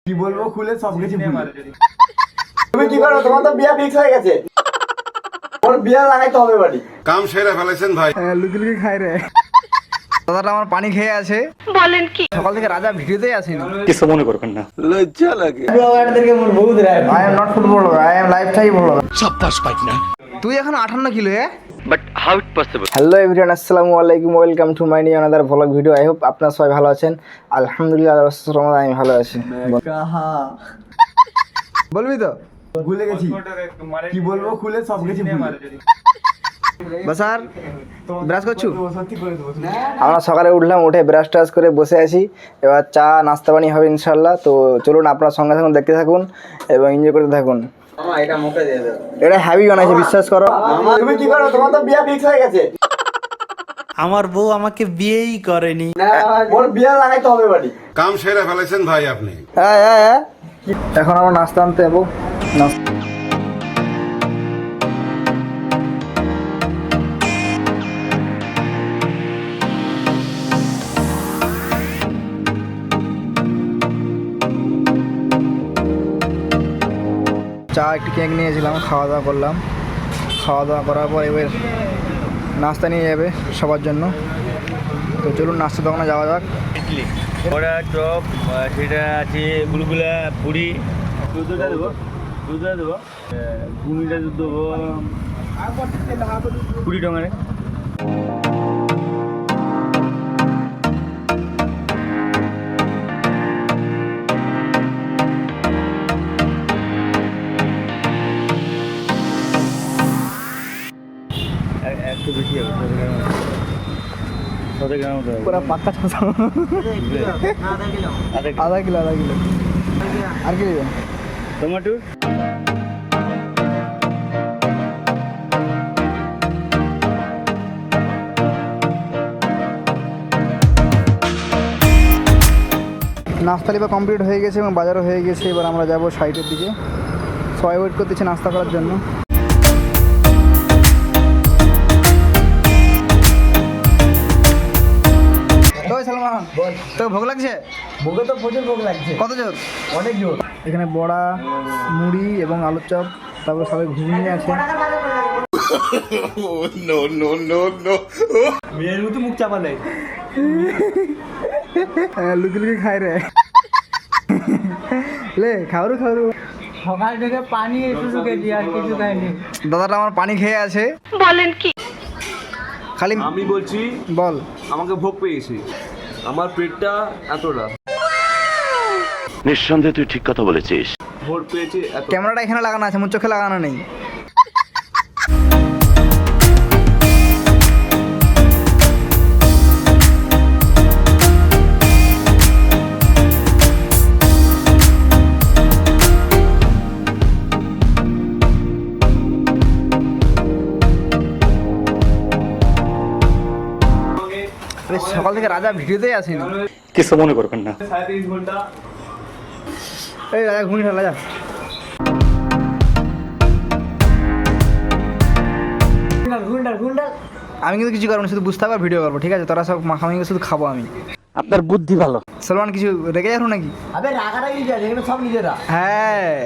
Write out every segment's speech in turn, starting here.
কি বলবো খুলে সব কিছু তুমি কি করো? তোমার তো বিয়া ফিক্স হয়ে গেছে। ওর বিয়া লাগাইতে হবে বাড়ি। কাম সেরে ফেলেছেন ভাই। লুকি লুকি খাই রে। দাদাটা আমার পানি খেয়ে আছে। বলেন কি? সকাল থেকে রাজা ভিডিওতেই আসেনি। কিছু মনে করবেন না, লজ্জা লাগে। ব্লগারদেরকে মোর বহুত রায়। I am not food blogger, I am lifestyle blogger. সাব্বাস পাইক না। তুই এখন 58 kilo but how it possible? Hello everyone, আসসালামু আলাইকুম, welcome to my new another vlog video. I hope আপনারা সবাই ভালো আছেন। আলহামদুলিল্লাহ আমি ভালো আছি। বলবি তো? ভুলে গেছি কি বলবো খুলে সব কিছু বাসার ব্রাশ করছু? সত্যি করে দেবো। আমরা সকালে উঠলাম, উঠে ব্রাশ টাশ করে বসে আছি। এবার চা নাস্তা পানি হবে ইনশাল্লাহ। তো চলুন আপনার সঙ্গে থাকুন, দেখতে থাকুন এবং এনজয় করতে থাকুন। এটা মুখে দিয়ে দাও। এটা হ্যাভি বানাইছে, বিশ্বাস করো। তুমি কি করো? তোমার তো বিয়া ফিক্স হয়ে গেছে। আমার বউ আমাকে বিয়েই করেনি। ওর বিয়া লাগাইতে হবে বাড়ি। কাম সেরে ফেলেছেন ভাই আপনি। হ্যাঁ হ্যাঁ হ্যাঁ, এখন আমরা নাস্তা আনতে যাবো। চা একটু কেক নিয়েছিলাম, খাওয়া দাওয়া করলাম। খাওয়া দাওয়া করার পর এবার নাস্তা নিয়ে যাবে সবার জন্য। তো চলুন নাস্তা দোকানে যাওয়া যাক। ইডলি, বড়া, চপ, সেটা আছে গুলগুলা, পুরি। দুধটা দেবো, ঘুমিটা দুধ দেবো 20 টাকারে। একটু বেশি হবে, 100 গ্রাম মতো হবে। পুরো পাক্কা ছশো। আধা কিলো আর কি নেবেন? টমেটো, নাস্তা লিবা কমপ্লিট হয়ে গেছে এবং বাজারও হয়ে গেছে। এবার আমরা যাব সাইটের দিকে। সবাই ওয়েট করতেছে নাস্তা করার জন্য। ওই সালমান, তো ভোগ লাগছে? মুখে তো প্রচুর ভোগ লাগছে। কত জোর? অনেক জোর। এখানে বড়া, মুড়ি এবং আলুর চপ, তারপর সবাই ঘুগনি আছে। মেয়ের মতো মুখ চাপা নেই। লুকি লুকি খাই রে। লে খাওয়ারু। সকাল থেকে পানি শুধু খেয়েছি আর কিছু খাইনি। দাদাটা আমার পানি খেয়ে আছে। বলেন কি? খালি আমি বলছি বল। আমাকে ভোগ পেয়েছি, আমার পেটটা এতটা নিঃসন্দেহে তুই ঠিক কথা বলেছিস। ভোট পেয়েছি এত। ক্যামেরাটা এখানে লাগানো আছে, মুখ চোখে লাগানো নেই। সকাল থেকে রাজা ভিডিওতেই আসেনি। কিছু মনে করবেন না। 37 ঘন্টা এই রাজা ঘুমিয়ে ফেল রাজা। আমি কিন্তু কিছু করবো না, শুধু বুঝতে পারবো, ভিডিও করবো, ঠিক আছে? তোরা সব মাখামাখি শুধু খাবো আমি। আপনার বুদ্ধি ভালো। সলমান কিছু রেগে যাবো নাকি? আবে রাগাটা কি যায়? এখানে সব নিজেরা। হ্যাঁ,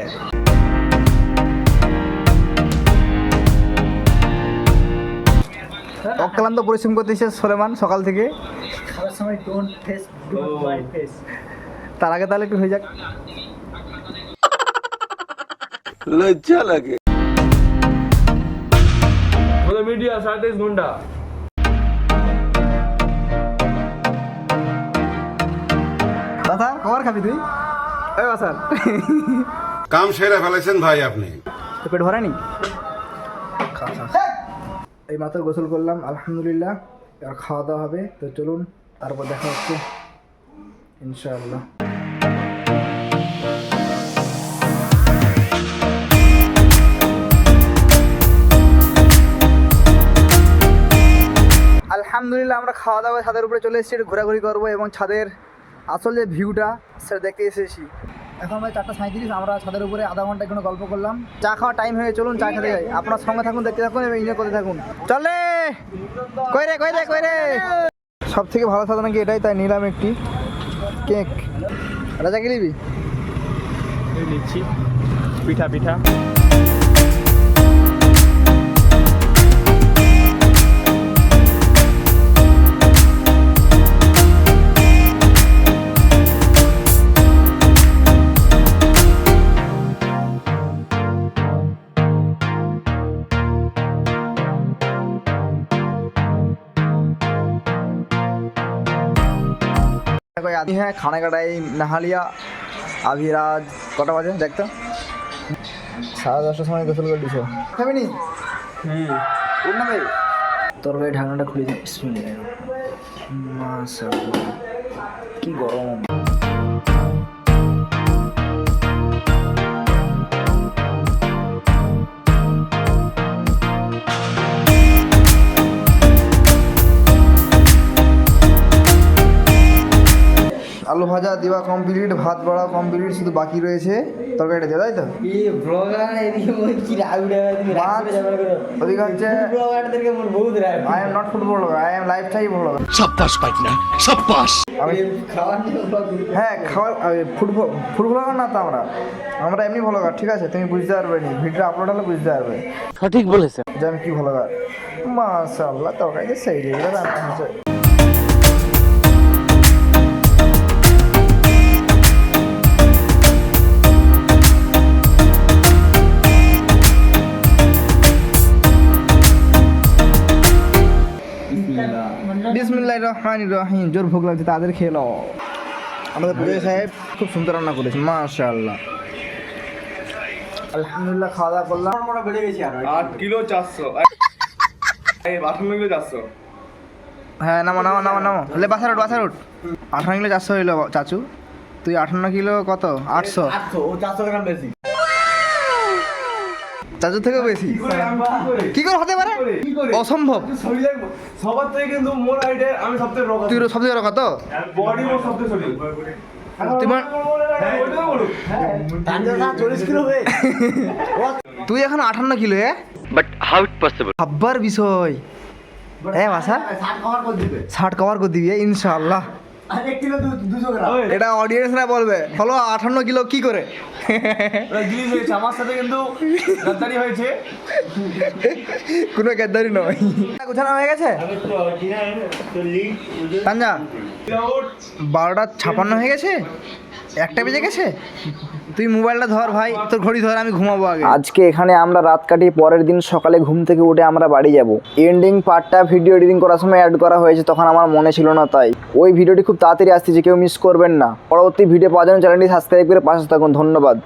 অক্লান্ত পরিশ্রম করতেছে সলেমান সকাল থেকে। খাবার সময় ডোন্ট ফেস মাই ফেস। তার আগে তাহলে একটু হয়ে যাক। লজ্জা লাগে। বলে মিডিয়া 37 ঘন্টা। বাসার খাবার খাবি তুই? ওই বাসার, কাম সেরে ফেলেছেন ভাই আপনি। তো পেট ভরানি? এই মাত্র গোসল করলাম আলহামদুলিল্লাহ। আর খাওয়া দাওয়া হবে। তো চলুন তারপর দেখা হচ্ছে ইনশাআল্লাহ। আলহামদুলিল্লাহ আমরা খাওয়া দাওয়া ছাদের উপরে চলে এসেছি, একটু ঘোরাঘুরি করবো এবং ছাদের আসল যে ভিউটা সেটা দেখতে এসেছি। এখন ভাই 4:37, আমরা ছাদের উপরে আধা ঘন্টা এখানে গল্প করলাম। চা খাওয়ার টাইম হয়ে, চলুন চা খেতে যাই। আপনার সঙ্গে থাকুন, দেখতে থাকুন এবং এনজয় করতে থাকুন। চলে কই রে। সব থেকে ভালো সাদা নাকি এটাই, তাই নিলাম একটি কেক। রাজা কি নিবি? নিচ্ছি পিঠা পিঠা कोई आदमी है खाने का टाइम नहा लिया अभी रात कटा बजे देखता 10:30 समय गोसल कर दिছো খাবি নি উঠ না ভাই তরকারি ঢাকনাটা খুলে দিই বিসমিল্লাহ মাশাআল্লাহ কি গরম আলু ভাজা দেওয়া কমপ্লিট ভাত বাড়া কমপ্লিট শুধু বাকি রয়েছে তরকারিটা দিয়ে তাই তো ওদিকে হচ্ছে I am not food blogger I M life time blogger হ্যাঁ খাওয়া ফুড ব্লগার না তো আমরা এমনি ব্লগার ঠিক আছে তুমি বুঝতে পারবে নি ভিডিও আপলোড হলে বুঝতে পারবে সঠিক বলেছে যে আমি কি ব্লগার মাশাআল্লাহ তরকারি সেই রেগুলো রান্না হচ্ছে বিসমিল্লাহির রহমানির রহিম জোর ভোগ লাগছে তাদের খেলো আমাদের পুজোর সাহেব খুব সুন্দর রান্না করেছে মাশাআল্লাহ আলহামদুলিল্লাহ খাওয়া দাওয়া করলাম মোটা বেড়ে গেছি আর 8 কিলো 400 58 কিলো 400 হ্যাঁ নামো লে বাসার উঠ 58 কিলো 400 হইলো চাচু তুই 58 কিলো কত 800 ও 400 গ্রাম বেশি চাচু থেকে বেশি কি করে হতে পারে অসম্ভব সবার থেকে কিন্তু মোর হাইটে আমি সবথেকে রোগা তুই সবথেকে রকম তো বডি মোর সবথেকে শরীর তোমার তাঞ্জা 40 কিলো হবে তুই এখন 58 kilo but how it possible ভাববার বিষয় হ্যাঁ বাসা 60 কভার করে দিবে 60 কভার করে দিবি ইনশাআল্লাহ আর 1 কিলো 200 গ্রাম এটা অডিয়েন্সরা বলবে হলো 58 কিলো কি করে জিনিস হয়েছে আমার সাথে কিন্তু গাদ্দারি হয়েছে কোনো গাদ্দারি নয় গোছানো হয়ে গেছে তাঞ্জা 12:56 হয়ে গেছে 1টা বেজে গেছে তুই মোবাইলটা ধর ভাই তোর ঘড়ি ধর আমি ঘুমাবো আগে আজকে এখানে আমরা রাত কাটিয়ে পরের দিন সকালে ঘুম থেকে উঠে আমরা বাড়ি যাব এন্ডিং পার্টটা ভিডিও এডিটিং করার সময় অ্যাড করা হয়েছে তখন আমার মনে ছিল না তাই ওই ভিডিওটি খুব তাড়াতাড়ি আসতেছে কেউ মিস করবেন না পরবর্তী ভিডিও পাওয়ার জন্য চ্যানেলটি সাবস্ক্রাইব করে পাশে থাকুন ধন্যবাদ